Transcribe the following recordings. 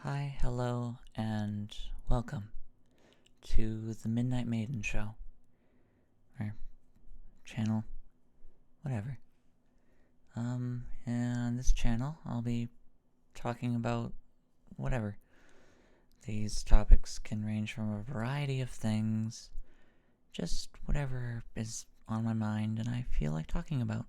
Hi, hello, and welcome to the Midnight Maiden Show, or channel, whatever. And on this channel, I'll be talking about whatever. These topics can range from a variety of things, just whatever is on my mind and I feel like talking about.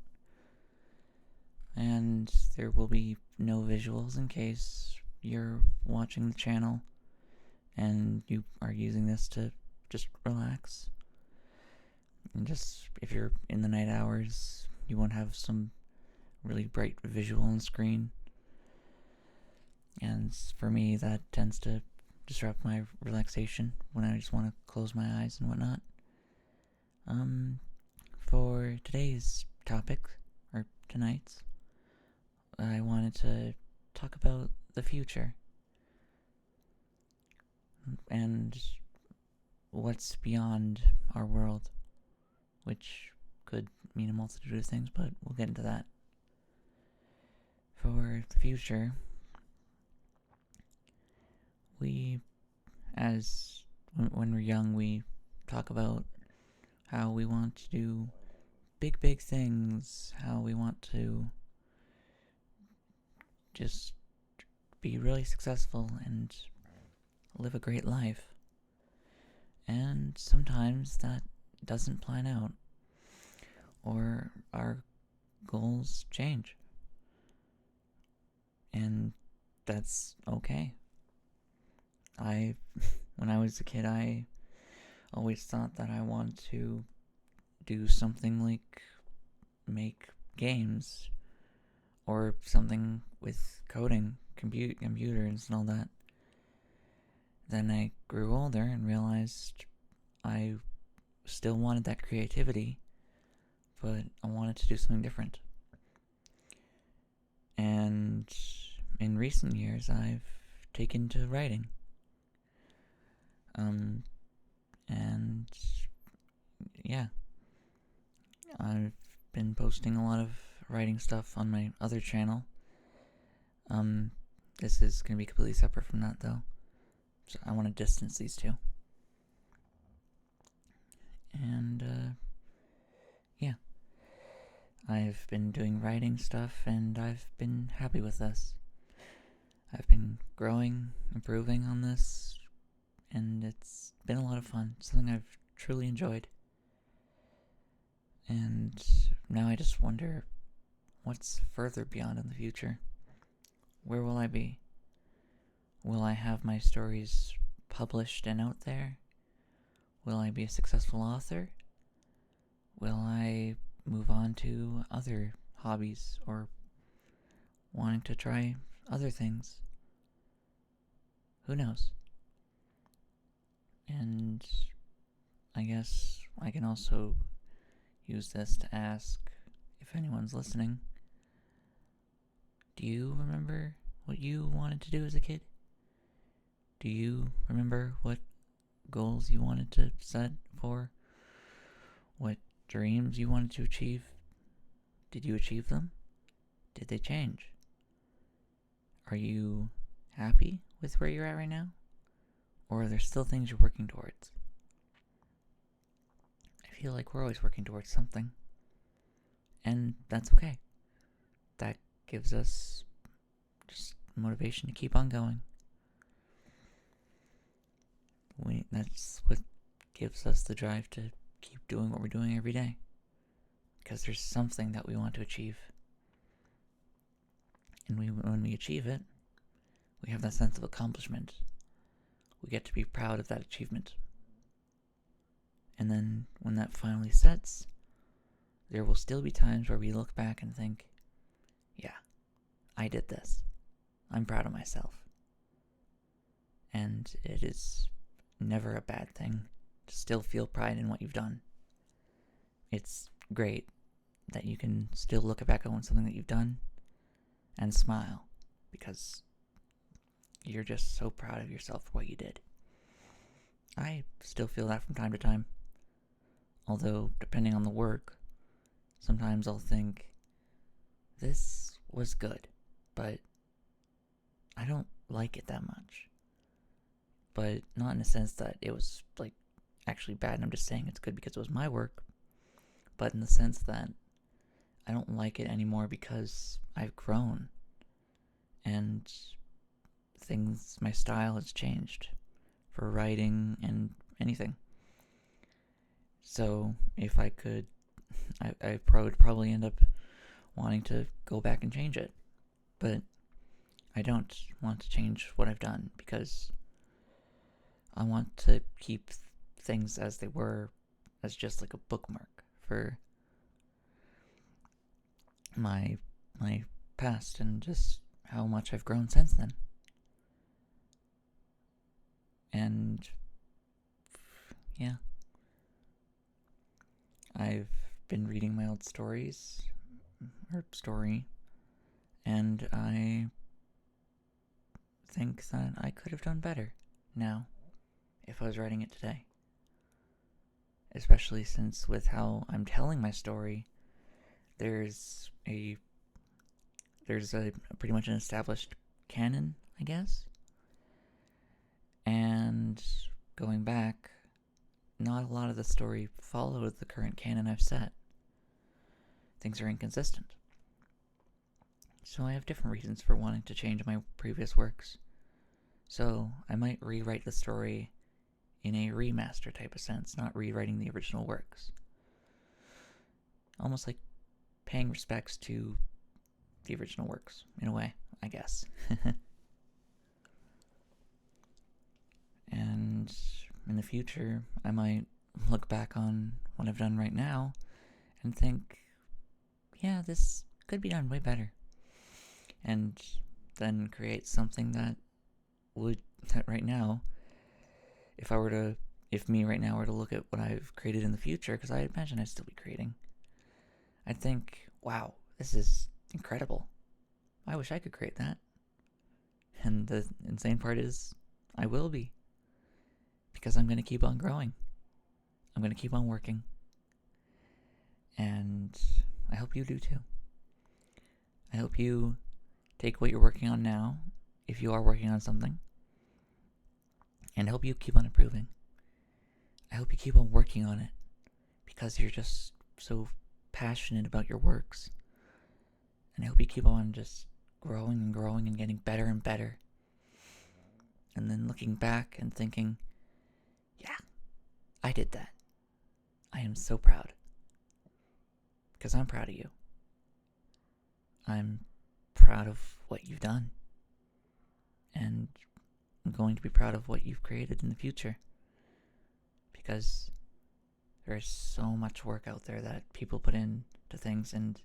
And there will be no visuals in case you're watching the channel and you are using this to just relax. And just, if you're in the night hours, you won't have some really bright visual on the screen. And for me, that tends to disrupt my relaxation when I just want to close my eyes and whatnot. For today's topic, or tonight's, I wanted to talk about the future and what's beyond our world, which could mean a multitude of things, but we'll get into that. For the future, when we're young, we talk about how we want to do big things, how we want to just be really successful and live a great life. And sometimes that doesn't plan out, or our goals change. And that's okay. When I was a kid, I always thought that I wanted to do something like make games or something with coding, computers and all that. Then I grew older and realized I still wanted that creativity, but I wanted to do something different. And in recent years, I've taken to writing. And yeah, I've been posting a lot of writing stuff on my other channel. This is going to be completely separate from that, though. So I want to distance these two. And, yeah. I've been doing writing stuff, and I've been happy with this. I've been growing, improving on this, and it's been a lot of fun. Something I've truly enjoyed. And now I just wonder, what's further beyond in the future? Where will I be? Will I have my stories published and out there? Will I be a successful author? Will I move on to other hobbies or wanting to try other things? Who knows? And I guess I can also use this to ask, if anyone's listening, do you remember what you wanted to do as a kid? Do you remember what goals you wanted to set for? What dreams you wanted to achieve? Did you achieve them? Did they change? Are you happy with where you're at right now? Or are there still things you're working towards? I feel like we're always working towards something. And that's okay. That gives us just motivation to keep on going. That's what gives us the drive to keep doing what we're doing every day. Because there's something that we want to achieve. And when we achieve it, we have that sense of accomplishment. We get to be proud of that achievement. And then when that finally sets, there will still be times where we look back and think, yeah, I did this. I'm proud of myself. And it is never a bad thing to still feel pride in what you've done. It's great that you can still look back on something that you've done and smile, because you're just so proud of yourself for what you did. I still feel that from time to time. Although, depending on the work, sometimes I'll think, this was good, but I don't like it that much. But not in the sense that it was, like, actually bad and I'm just saying it's good because it was my work, but in the sense that I don't like it anymore because I've grown and my style has changed for writing and anything. So if I could, I would probably end up wanting to go back and change it. But I don't want to change what I've done because I want to keep things as they were, as just like a bookmark for my past and just how much I've grown since then. And yeah, I've been reading my old story, and I think that I could have done better now if I was writing it today. Especially since with how I'm telling my story, there's a pretty much an established canon, I guess. And going back, not a lot of the story followed the current canon I've set. Things are inconsistent. So I have different reasons for wanting to change my previous works. So I might rewrite the story in a remaster type of sense, not rewriting the original works. Almost like paying respects to the original works, in a way, I guess. And in the future, I might look back on what I've done right now and think, yeah, this could be done way better. And then create something that right now, if me right now were to look at what I've created in the future, because I imagine I'd still be creating, I'd think, wow, this is incredible. I wish I could create that. And the insane part is, I will be. Because I'm going to keep on growing. I'm going to keep on working. And I hope you do too. I hope you take what you're working on now, if you are working on something, and I hope you keep on improving. I hope you keep on working on it because you're just so passionate about your works. And I hope you keep on just growing and growing and getting better and better. And then looking back and thinking, yeah, I did that. I am so proud. Because I'm proud of you. I'm proud of what you've done. And I'm going to be proud of what you've created in the future. Because there's so much work out there that people put into things, and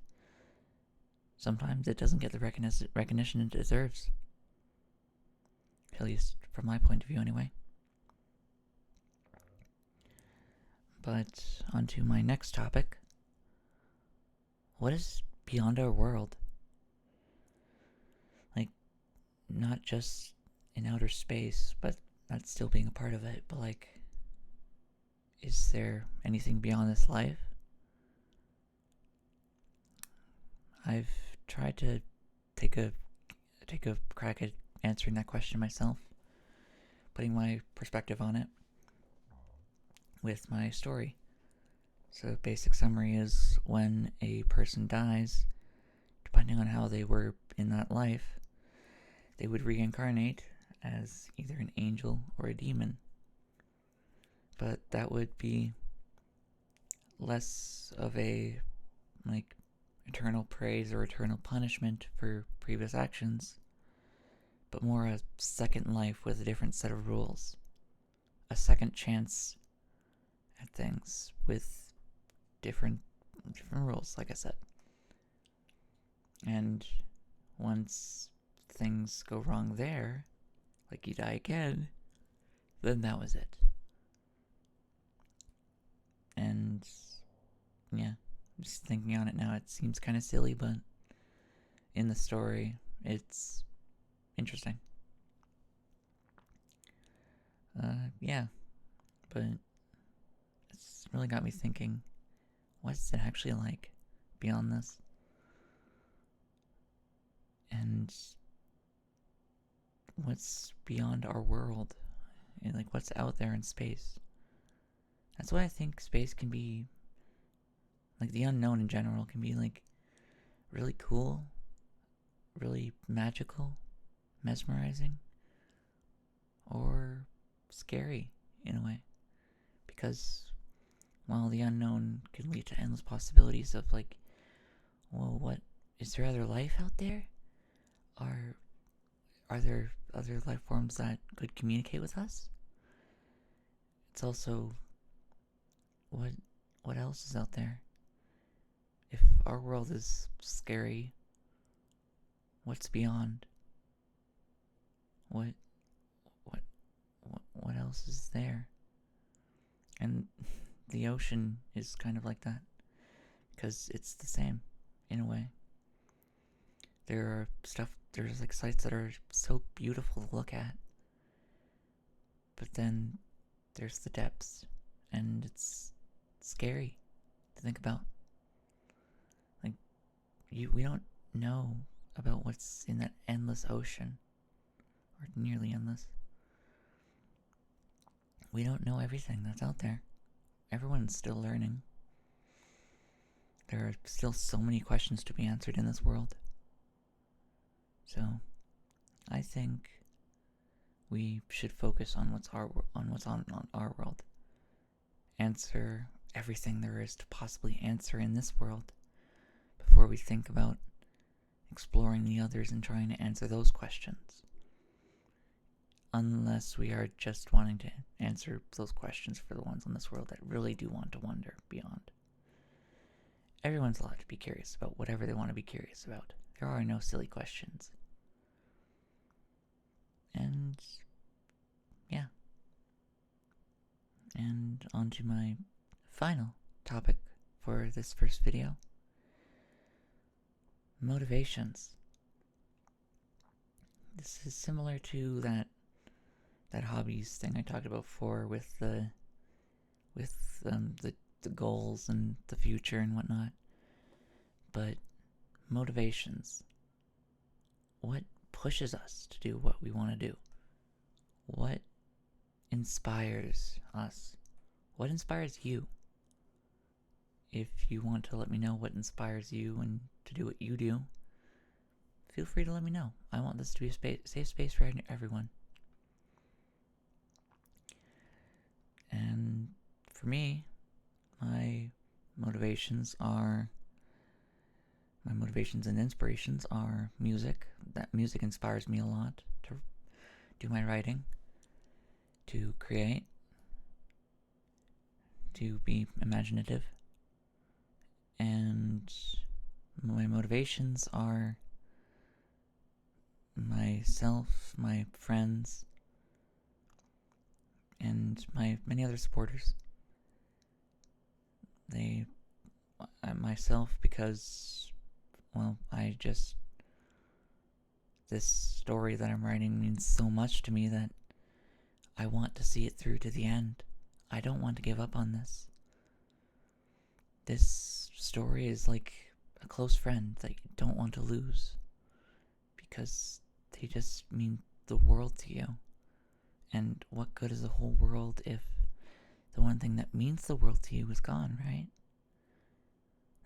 sometimes it doesn't get the recognition it deserves. At least from my point of view, anyway. But on to my next topic. What is beyond our world? Like, not just in outer space, but not still being a part of it, but like, is there anything beyond this life? I've tried to take a crack at answering that question myself, putting my perspective on it with my story. So basic summary is, when a person dies, depending on how they were in that life, they would reincarnate as either an angel or a demon. But that would be less of a, like, eternal praise or eternal punishment for previous actions, but more a second life with a different set of rules. A second chance at things with different rules, like I said. And once things go wrong there, like you die again, then that was it. And yeah, just thinking on it now, it seems kind of silly, but in the story, it's interesting. Yeah, but it's really got me thinking, what's it actually like beyond this? And what's beyond our world, and like what's out there in space. That's why I think space can be, like the unknown in general, can be like really cool, really magical, mesmerizing, or scary in a way. Because while the unknown can lead to endless possibilities of like, well, what is there other life out there? Are there other life forms that could communicate with us? It's also what else is out there? If our world is scary, what's beyond? What what what else is there? And the ocean is kind of like that, because it's the same in a way. There's like sights that are so beautiful to look at, but then there's the depths, and it's scary to think about. Like, we don't know about what's in that endless ocean, or nearly endless. We don't know everything that's out there. Everyone's still learning. There are still so many questions to be answered in this world. So, I think we should focus on what's on our world. Answer everything there is to possibly answer in this world before we think about exploring the others and trying to answer those questions. Unless we are just wanting to answer those questions for the ones on this world that really do want to wonder beyond. Everyone's allowed to be curious about whatever they want to be curious about. There are no silly questions. And yeah. And on to my final topic for this first video. Motivations. This is similar to that hobbies thing I talked about before with the goals and the future and whatnot. But motivations. What pushes us to do what we want to do? What inspires us? What inspires you? If you want to let me know what inspires you and to do what you do, feel free to let me know. I want this to be a safe space for everyone. And for me, my motivations and inspirations are music. That music inspires me a lot to do my writing, to create, to be imaginative. And my motivations are myself, my friends, and my many other supporters. Myself because, well, this story that I'm writing means so much to me that I want to see it through to the end. I don't want to give up on this. This story is like a close friend that you don't want to lose, because they just mean the world to you. And what good is the whole world if the one thing that means the world to you is gone, right?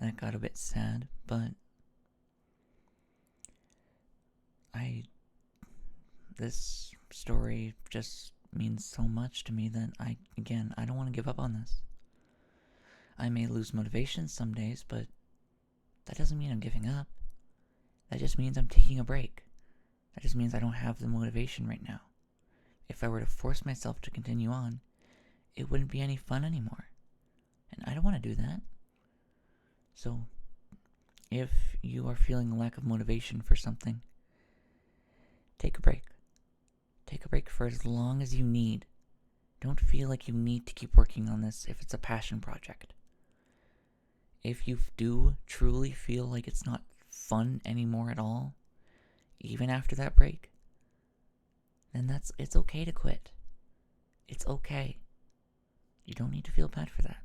That got a bit sad, but this story just means so much to me that I don't want to give up on this. I may lose motivation some days, but that doesn't mean I'm giving up. That just means I'm taking a break. That just means I don't have the motivation right now. If I were to force myself to continue on, it wouldn't be any fun anymore. And I don't want to do that. So, if you are feeling a lack of motivation for something, take a break. Take a break for as long as you need. Don't feel like you need to keep working on this if it's a passion project. If you do truly feel like it's not fun anymore at all, even after that break, then it's okay to quit. It's okay. You don't need to feel bad for that.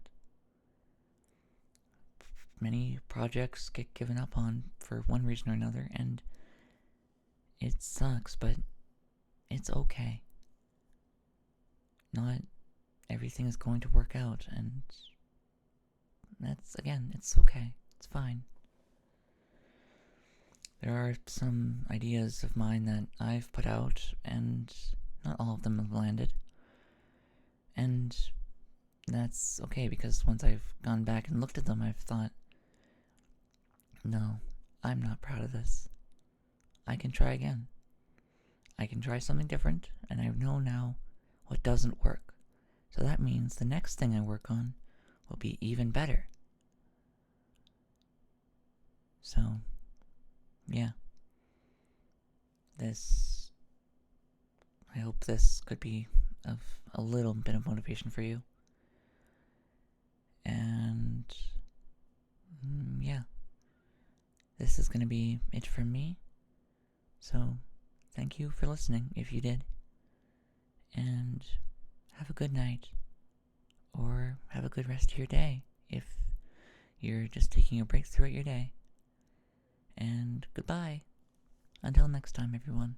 Many projects get given up on for one reason or another, and it sucks, but it's okay. Not everything is going to work out, and it's okay. It's fine. There are some ideas of mine that I've put out, and not all of them have landed. And that's okay, because once I've gone back and looked at them, I've thought, no, I'm not proud of this. I can try again. I can try something different, and I know now what doesn't work. So that means the next thing I work on will be even better. So, yeah. I hope this could be of a little bit of motivation for you. And, yeah. This is going to be it from me. So, thank you for listening if you did. And have a good night. Or have a good rest of your day if you're just taking a break throughout your day. And goodbye. Until next time, everyone.